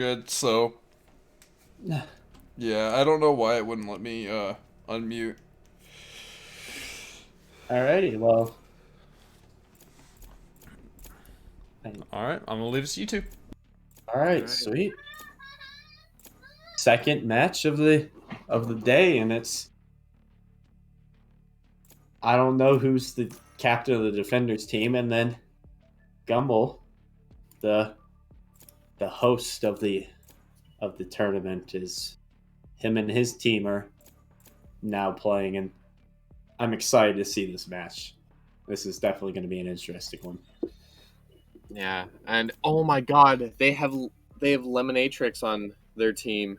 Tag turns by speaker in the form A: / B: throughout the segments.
A: Good, so yeah, I don't know why it wouldn't let me unmute.
B: Alrighty, well,
A: Alright, I'm gonna leave this to you two.
B: alright,
C: Alright.
B: sweet. Second match of the day, and it's I don't know who's the captain of the defenders team, and then Gumble, the host of the tournament, is him and his team are now playing, and I'm excited to see this match. This is definitely going to be an interesting one.
C: Yeah, and oh my god, they have Lemonatrix on their team.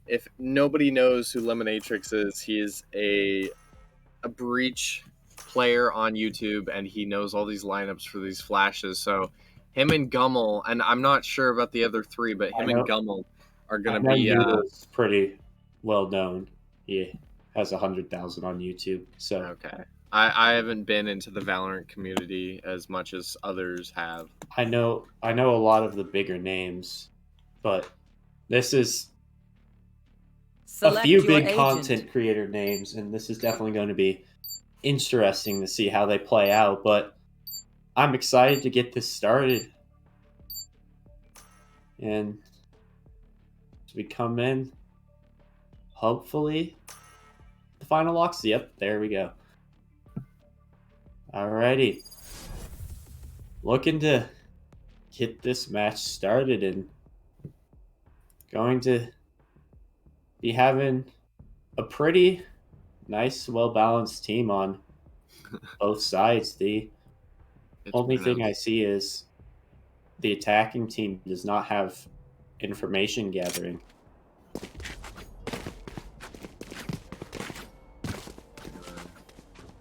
C: If nobody knows who Lemonatrix is, he is a breach player on YouTube, and he knows all these lineups for these flashes. So him and Gummel, and I'm not sure about the other three, but him and Gummel are
B: I
C: gonna
B: know
C: be.
B: Noodle's pretty well known. He has 100,000 on YouTube, so
C: Okay. I haven't been into the Valorant community as much as others have.
B: I know a lot of the bigger names, but this is a few big content creator names, and this is definitely going to be interesting to see how they play out. But I'm excited to get this started, and as we come in, hopefully the final locks. Yep, there we go. Alrighty, looking to get this match started, and going to be having a pretty nice, well-balanced team on both sides. The only thing I see is the attacking team does not have information gathering.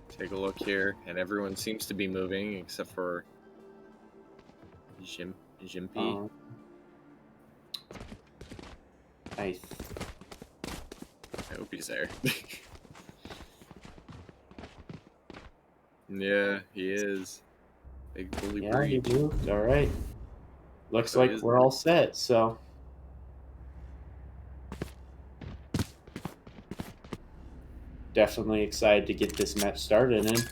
C: Take a look here, and everyone seems to be moving except for Jimpy.
B: I
C: hope he's there. Yeah, he is. Big bully
B: yeah, he
C: breach.
B: moved. All right. Looks
C: So
B: like we're all set. So definitely excited to get this match started. And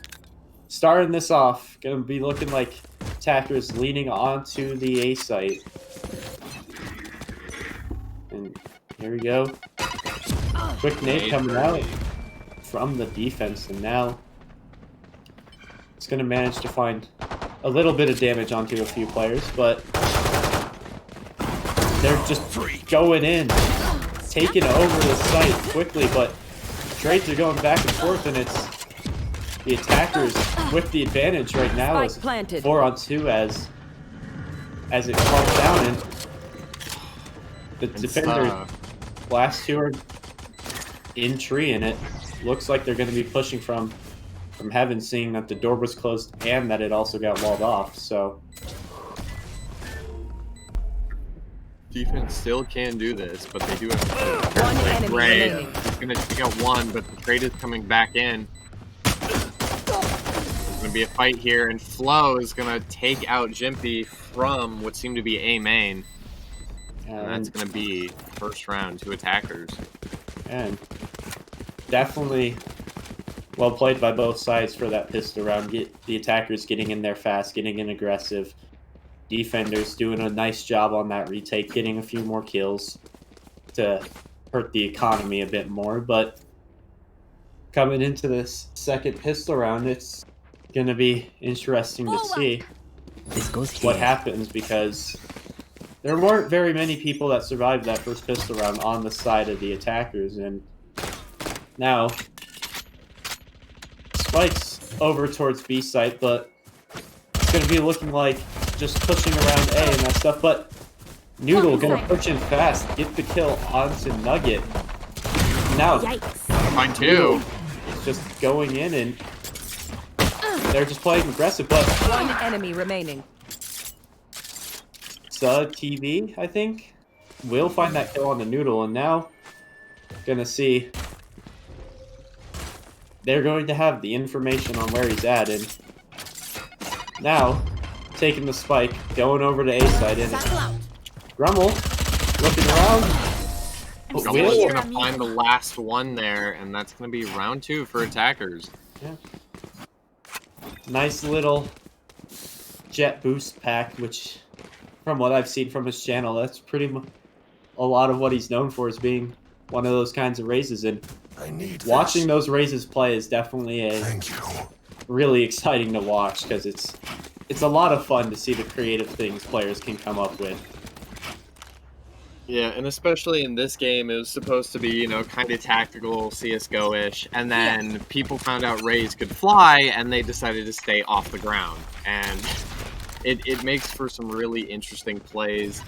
B: starting this off, gonna be looking like attackers leaning onto the A site. And here we go. Quick nade coming out from the defense, and now it's going to manage to find a little bit of damage onto a few players, but they're just going in, taking over the site quickly, but trades are going back and forth, and it's the attackers with the advantage right now is 4-on-2 as it calms down, and the defenders last two are in tree, and it looks like they're going to be pushing from heaven, seeing that the door was closed and that it also got walled off. So
C: defense still can do this, but they do have
D: one enemy remaining.
C: He's going to take out one, but the trade is coming back in. There's going to be a fight here, and Flo is going to take out Jimpy from what seemed to be A main. And that's going to be first round, 2 attackers.
B: And definitely well played by both sides for that pistol round. Get the attackers getting in there fast, getting in aggressive. Defenders doing a nice job on that retake, getting a few more kills to hurt the economy a bit more. But coming into this second pistol round, it's going to be interesting to see what happens, because there weren't very many people that survived that first pistol round on the side of the attackers, and now Spike's over towards B site, but it's going to be looking like just pushing around A and that stuff, but Noodle going to push in fast, get the kill onto Nugget. Now,
C: Mine too.
B: It's just going in, and they're just playing aggressive, but
D: one enemy remaining.
B: TV, I think, will find that kill on the Noodle, and now gonna see they're going to have the information on where he's at, and now taking the spike, going over to A side, and Grumble Looking around.
C: Gumble's
B: Will.
C: gonna find the last one there, and that's gonna be round 2 for attackers.
B: Yeah. Nice little jet boost pack, which, from what I've seen from his channel, that's pretty much a lot of what he's known for, is being one of those kinds of raises. And watching those raises play is definitely really exciting to watch, because it's a lot of fun to see the creative things players can come up with.
C: Yeah, and especially in this game, it was supposed to be, you know, kind of tactical, CSGO-ish, and then people found out Rays could fly, and they decided to stay off the ground. And it makes for some really interesting plays,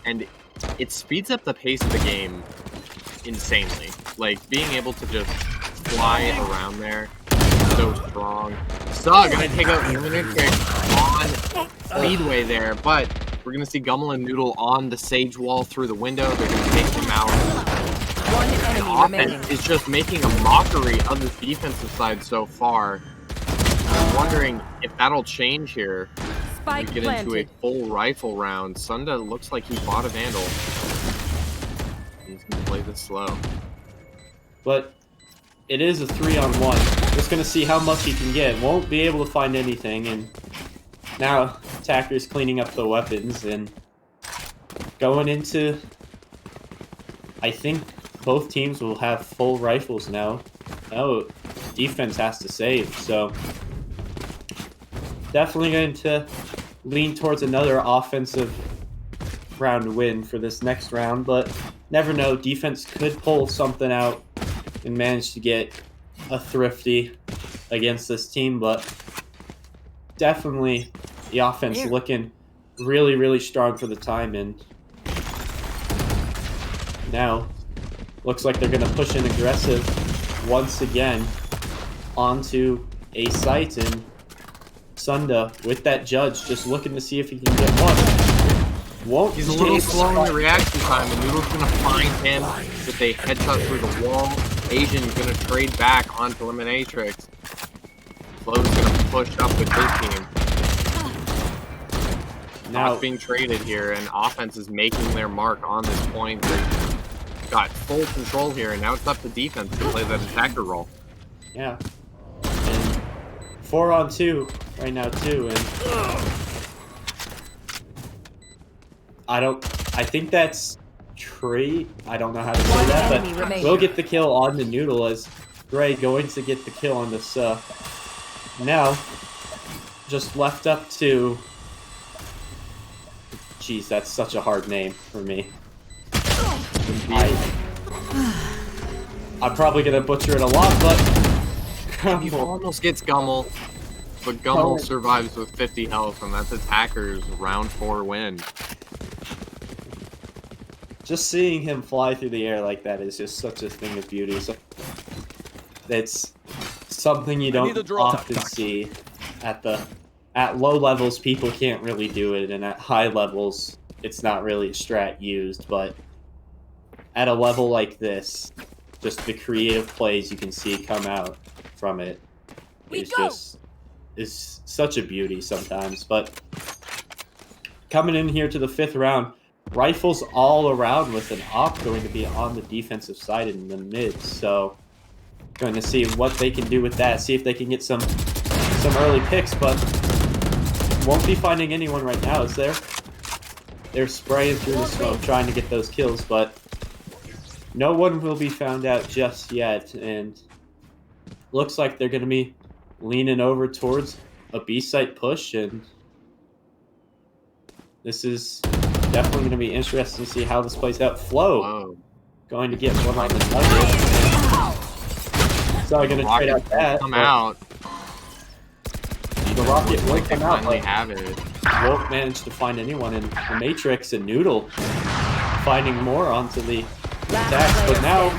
C: and it speeds up the pace of the game insanely. Like, being able to just fly around there is so strong. Saw gonna take out Preliminaries on Speedway there, but we're going to see Gumle and Noodle on the Sage wall through the window. They're going to take him out.
D: One
C: The
D: enemy remaining.
C: offense is just making a mockery of the defensive side so far. I'm wondering if that'll change here.
D: Spike
C: We get into a
D: planted.
C: full rifle round. Sunda looks like he bought a Vandal. He's going to play this slow.
B: But it is a 3-on-1. Just going to see how much he can get. Won't be able to find anything, and now attackers cleaning up the weapons and going into... I think both teams will have full rifles now. Now defense has to save, so definitely going to lean towards another offensive round win for this next round, but never know. Defense could pull something out and manage to get a thrifty against this team, but definitely the offense looking really, really strong for the time, and now looks like they're going to push in aggressive once again onto a site, and Sunda with that judge just looking to see if he can get one. Won't
C: He's a little
B: take
C: slow in the reaction time, and Noodle's going to find him with a headshot through the wall. Asian's going to trade back on Preliminatrix. Flo's going to push up with his team.
B: now.
C: Not being traded here, and offense is making their mark on this point. They've got full control here, and now it's up to defense to play that attacker role.
B: Yeah. And 4-on-2 right now too, and I think that's Trey. I don't know how to say
D: One
B: that,
D: enemy
B: but
D: remaining.
B: we'll get the kill on the Noodle as Gray going to get the kill on this. Now, just left up to. Jeez, that's such a hard name for me. I'm probably gonna butcher it a lot, but
C: He almost gets Gummel, but Gummel survives with 50 health, and that's attackers round 4 win.
B: just seeing him fly through the air like that is just such a thing of beauty. So it's something you don't often see at low levels. People can't really do it, and at high levels, it's not really a strat used. But at a level like this, just the creative plays you can see come out from it is such a beauty sometimes. But coming in here to the 5th round, rifles all around with an op going to be on the defensive side in the mid. So going to see what they can do with that. See if they can get some early picks, but won't be finding anyone right now. Is there? They're spraying through the smoke, trying to get those kills, but no one will be found out just yet. And looks like they're going to be leaning over towards a B site push, and this is definitely going to be interesting to see how this plays out. Flo
C: Whoa.
B: going to get one on the nugget. So I'm going to trade out that.
C: Come
B: but
C: out.
B: The rocket will
C: Like they
B: come out,
C: finally
B: but
C: have it.
B: won't manage to find anyone. And the Matrix and Noodle finding more onto the attacks. But now,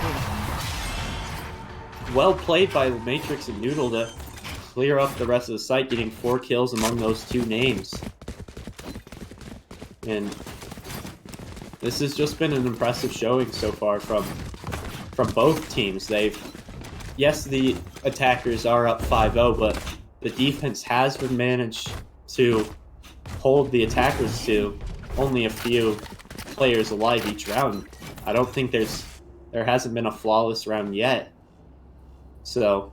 B: well played by the Matrix and Noodle to clear up the rest of the site, getting 4 kills among those 2 names. And this has just been an impressive showing so far from both teams. Yes, the attackers are up 5-0, but the defense has been managed to hold the attackers to only a few players alive each round. I don't think there hasn't been a flawless round yet. So,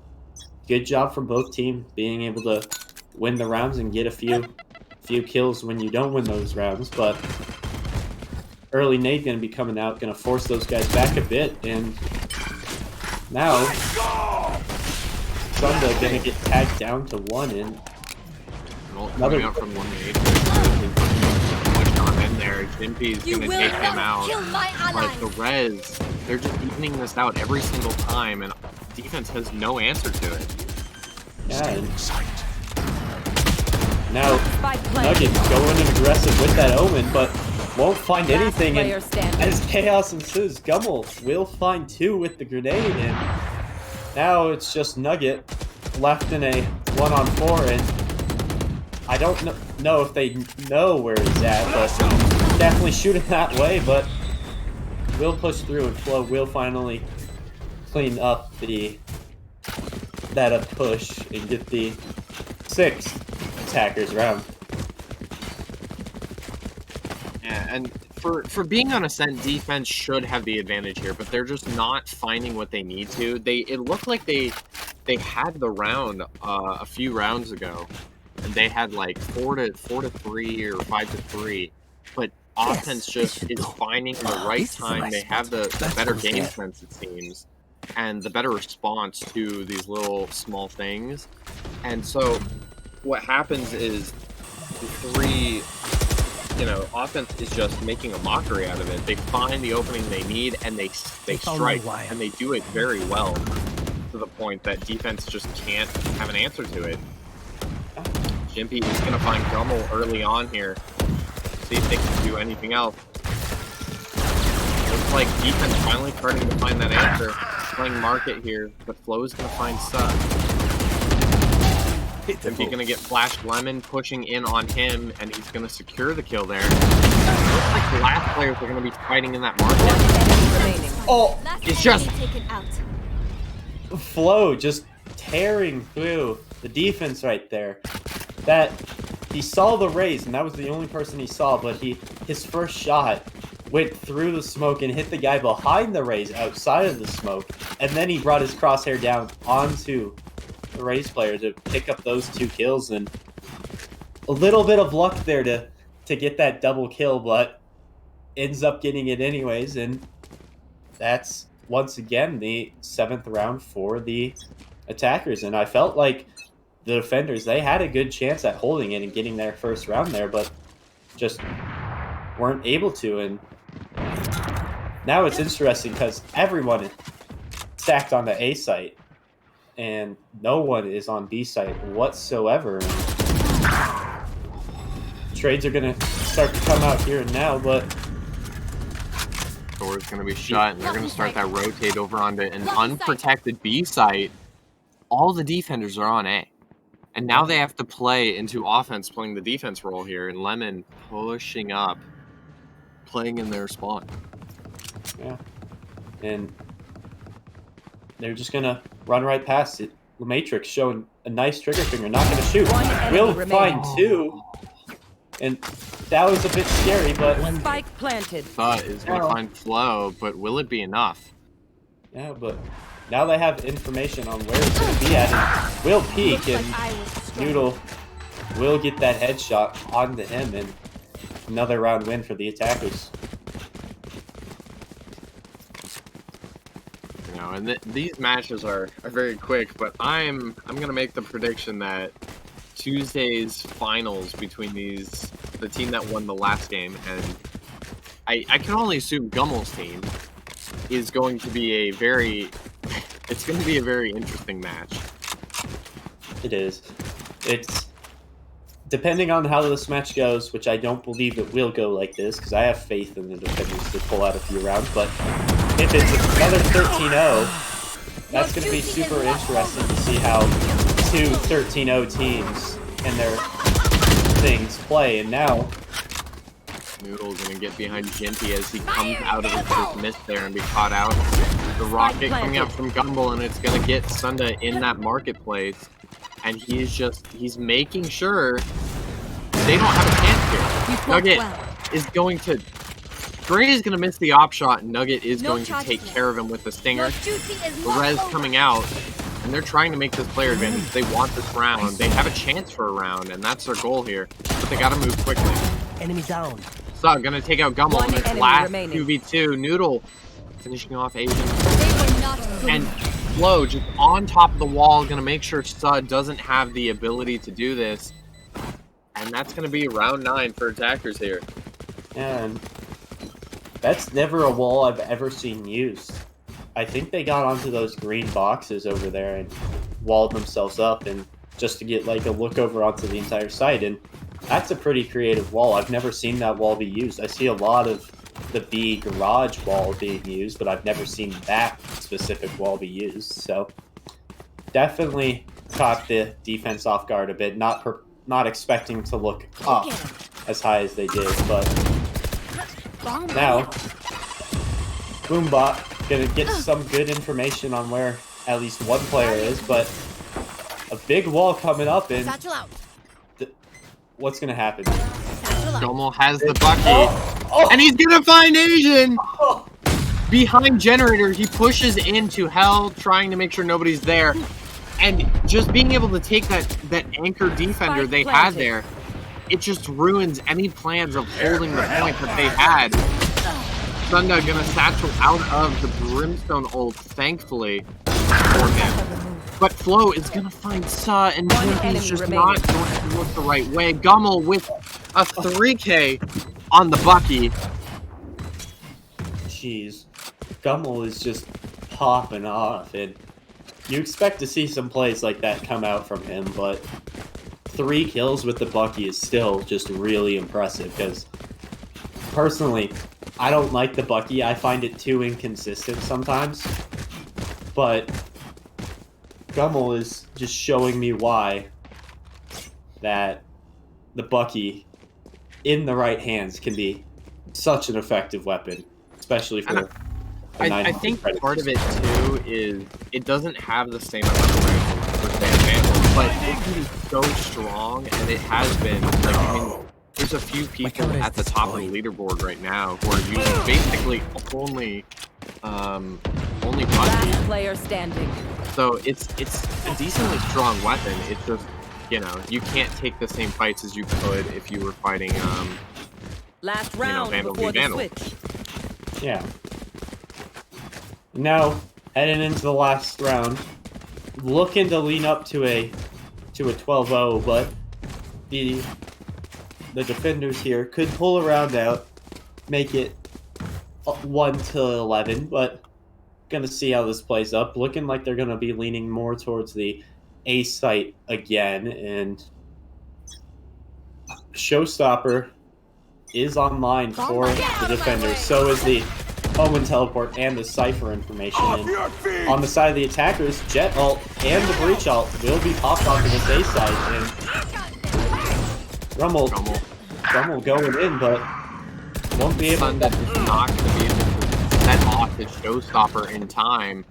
B: good job from both teams being able to win the rounds and get a few kills when you don't win those rounds. But early nade going to be coming out, going to force those guys back a bit, and now Sunday going to get tagged down to 1 and
C: Coming out from 1-8. Push on in there. Jimpy's going to take him out. But the res, they're just evening this out every single time, and defense has no answer to it.
B: Yeah, and now Nuggets going in aggressive with that Omen, but won't find anything. And as chaos ensues, Gumle will find 2 with the grenade, and now it's just Nugget left in a 1-on-4, and I don't know if they know where he's at, but definitely shooting that way, but will push through, and Flo will finally clean up that push and get the 6th attackers round.
C: Yeah, and for being on Ascent, defense should have the advantage here, but they're just not finding what they need to. It looked like they had the round a few rounds ago, and they had like 4-3 or 5-3, but offense just is finding the right time. They have the better game sense, it seems, and the better response to these little small things. And so what happens is offense is just making a mockery out of it. They find the opening they need, and they strike, and they do it very well, to the point that defense just can't have an answer to it. Jimpy is going to find Gumle early on here. See if they can do anything else. Looks like defense finally starting to find that answer. Playing market here, but Flo is going to find Sub. Jimpy going to get Flash Lemon pushing in on him, and he's going to secure the kill there. Looks like the last players are going to be fighting in that market.
B: Oh,
C: it's just
B: Flo just tearing through the defense right there. That he saw the raise, and that was the only person he saw, but his first shot went through the smoke and hit the guy behind the raise outside of the smoke, and then he brought his crosshair down onto the raise player to pick up those 2 kills, and a little bit of luck there to get that double kill, but ends up getting it anyways, and that's once again the 7th round for the attackers. And I felt like the defenders, they had a good chance at holding it and getting their first round there, but just weren't able to. And now it's interesting because everyone is stacked on the A site and no one is on B site whatsoever. And trades are going to start to come out here and now, but
C: Thor's going to be shot, and they're going to start that rotate over onto an unprotected B site. All the defenders are on A. And now they have to play into offense, playing the defense role here, and Lemon pushing up, playing in their spawn.
B: Yeah. And they're just going to run right past it. The Matrix showing a nice trigger finger, not going to shoot. Will find 2. And that was a bit scary, but...
D: Spike planted.
C: But is going to find Flo, but will it be enough?
B: Yeah, but now they have information on where it's going to be at. And will peek, and Noodle will get that headshot onto him, and another round win for the attackers.
C: You know, and these matches are very quick, but I'm going to make the prediction that Tuesday's finals between the team that won the last game, and I can only assume Gumle's team, is going to be it's going to be a very interesting match.
B: It is. It's depending on how this match goes, which I don't believe it will go like this, because I have faith in the defenders to pull out a few rounds, but if it's another 13-0, that's going to be super interesting to see how 2 13-0 teams and their things play. And now
C: Noodle's going to get behind Jimpy as he comes out of his first miss there and be caught out. The rocket coming out from Gumle, and it's going to get Sunda in that marketplace. And he's making sure they don't have a chance here. Nugget is going to Gray is gonna miss the op shot, and Nugget is
E: No
C: going to
E: charges
C: take
E: yet.
C: care of him with the stinger.
E: Your duty is not
C: Res
E: over.
C: coming out, and they're trying to make this player advantage. They want this round. They have a chance for a round, and that's their goal here. But they gotta move quickly.
F: Enemy down.
C: So, gonna take out Gumle
D: One
C: in this
D: enemy
C: last
D: remaining.
C: 2v2. Noodle finishing off Asian.
E: They were not good.
C: And Flo just on top of the wall, gonna make sure Sud doesn't have the ability to do this. And that's gonna be round 9 for attackers here.
B: And that's never a wall I've ever seen used. I think they got onto those green boxes over there and walled themselves up, and just to get like a look over onto the entire site. And that's a pretty creative wall. I've never seen that wall be used. I see a lot of the B garage wall being used, but I've never seen that specific wall be used. So definitely caught the defense off guard a bit. Not expecting to look up as high as they did, but
E: Bomb
B: now Boombot gonna get some good information on where at least one player is, but a big wall coming up, and
E: Satchel out.
B: what's gonna happen?
E: Satchel out.
C: Gumle has the bucket, and he's gonna find Asian! Behind generator, he pushes into hell, trying to make sure nobody's there. And just being able to take that anchor defender
D: Spike
C: they had
D: planted.
C: there, it just ruins any plans of holding the point that they had. Sunda gonna satchel out of the Brimstone ult, thankfully, for him. But Flo is gonna find Sa, and
D: One
C: Wimpy's
D: enemy
C: just
D: remaining.
C: not going to look the right way. Gumle with a 3K on the Bucky.
B: Jeez, Gumle is just popping off, and you expect to see some plays like that come out from him, but 3 kills with the Bucky is still just really impressive, because personally, I don't like the Bucky. I find it too inconsistent sometimes, but Gumle is just showing me why that the Bucky in the right hands can be such an effective weapon, especially for a
C: I
B: 900
C: think
B: credit
C: part of
B: system.
C: it too is it doesn't have the same amount of range for Van Vandal, but it can be so strong, and it has been. Like, I mean, there's a few people
F: camera is
C: at the top of the leaderboard right now who are using basically only Bucky.
D: Last player standing.
C: So it's a decently strong weapon. It's just, you know, you can't take the same fights as you could if you were fighting
D: Last
C: know,
D: round
C: Vandal
D: before
C: v.
D: the
C: Vandal.
D: switch.
B: Yeah. Now, heading into the last round, looking to lean up to a 12-0, but the defenders here could pull a round out, make it 1-11, but gonna see how this plays up. Looking like they're gonna be leaning more towards the A site again, and Showstopper is online for the defenders. So is the Omen teleport and the Cypher information. And on the side of the attackers, Jet ult and the Breach ult will be popped onto this A site, and Gumle going in, but won't be able
C: Sunda is not going to be able to set off his Showstopper in time.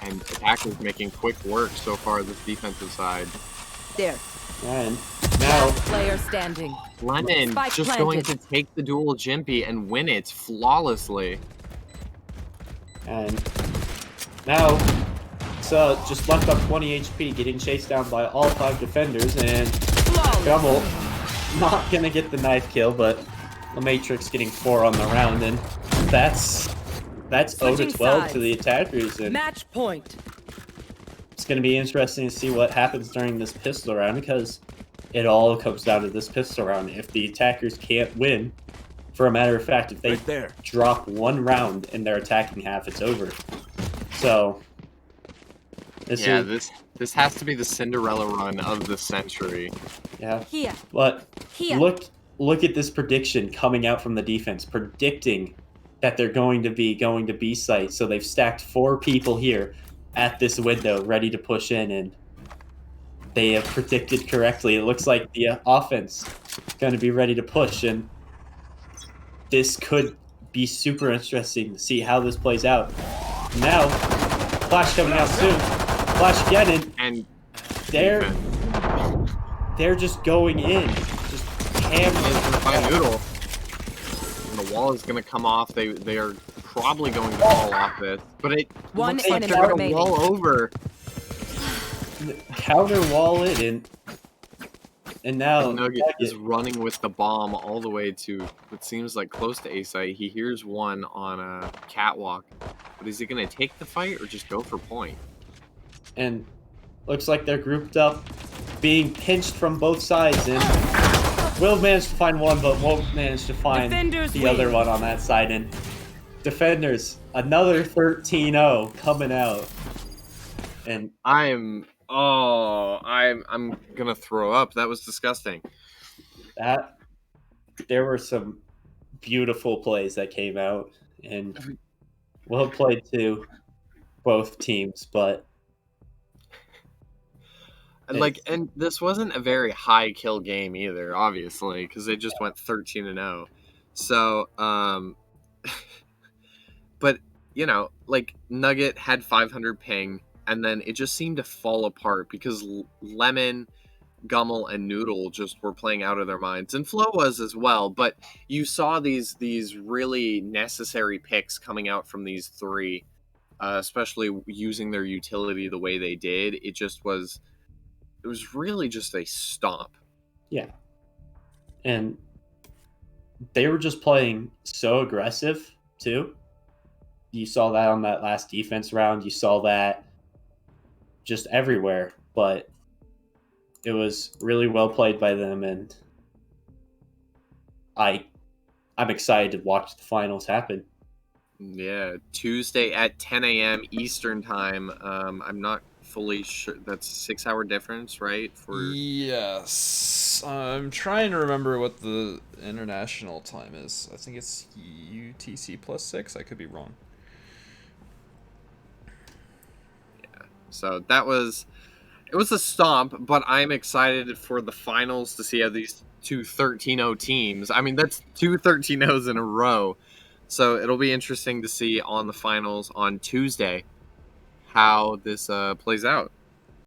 C: And attackers making quick work so far this defensive side.
D: There.
B: And now,
D: Last player standing.
C: Lemon
D: Spike
C: just
D: planted.
C: going to take the dual Jimpy and win it flawlessly.
B: and now, so just left up 20 HP, getting chased down by all 5 defenders, and Gumle not gonna get the knife kill, but the Matrix getting 4 on the round, and that's 0 to
D: Switching
B: 12
D: sides.
B: to the attackers, and
D: Match point.
B: it's gonna be interesting to see what happens during this pistol round, because it all comes down to this pistol round. If the attackers can't win, for a matter of fact, if they
F: Right there.
B: drop 1 round in their attacking half, it's over. So
C: This has to be the Cinderella run of the century.
B: yeah.
E: Here.
B: But
E: Here.
B: look at this prediction coming out from the defense, predicting that they're going to B site. So they've stacked 4 people here at this window, ready to push in, and they have predicted correctly. It looks like the offense is going to be ready to push, and this could be super interesting to see how this plays out. Now, Flash coming out soon. Flash again, and
C: And
B: they're just going in, just hammering.
C: is gonna find Noodle. And the the wall is going to come off. They are probably going to fall off this, but it
D: One
C: looks like
D: enemy
C: they're going to
D: remaining.
C: wall over.
B: Counter wall it, and now
C: Nugget is running with the bomb all the way to what seems like close to A site. He hears one on a catwalk, but is he going to take the fight or just go for point?
B: and looks like they're grouped up, being pinched from both sides, and will manage to find one, but won't manage to find
D: Defenders
B: the
D: win.
B: other one on that side. And Defenders, another 13-0 coming out. And
C: I'm gonna throw up. That was disgusting.
B: that there were some beautiful plays that came out, and well played to both teams, but
C: And this wasn't a very high kill game either, obviously, because they just went 13-0. So, but Nugget had 500 ping, and then it just seemed to fall apart because Lemon, Gumle, and Noodle just were playing out of their minds, and Flo was as well. But you saw these really necessary picks coming out from these three, especially using their utility the way they did. It was really just a stomp.
B: yeah. And they were just playing so aggressive, too. You saw that on that last defense round. You saw that just everywhere. But it was really well played by them, and I'm excited to watch the finals happen.
C: Yeah, Tuesday at 10 a.m. Eastern time. I'm not fully sure. That's a 6-hour difference, right?
A: Yes. I'm trying to remember what the international time is. I think it's UTC +6. I could be wrong.
C: So it was a stomp, but I'm excited for the finals to see how these two 13-0 teams. I mean, that's two 13-0s in a row. So it'll be interesting to see on the finals on Tuesday how this plays out.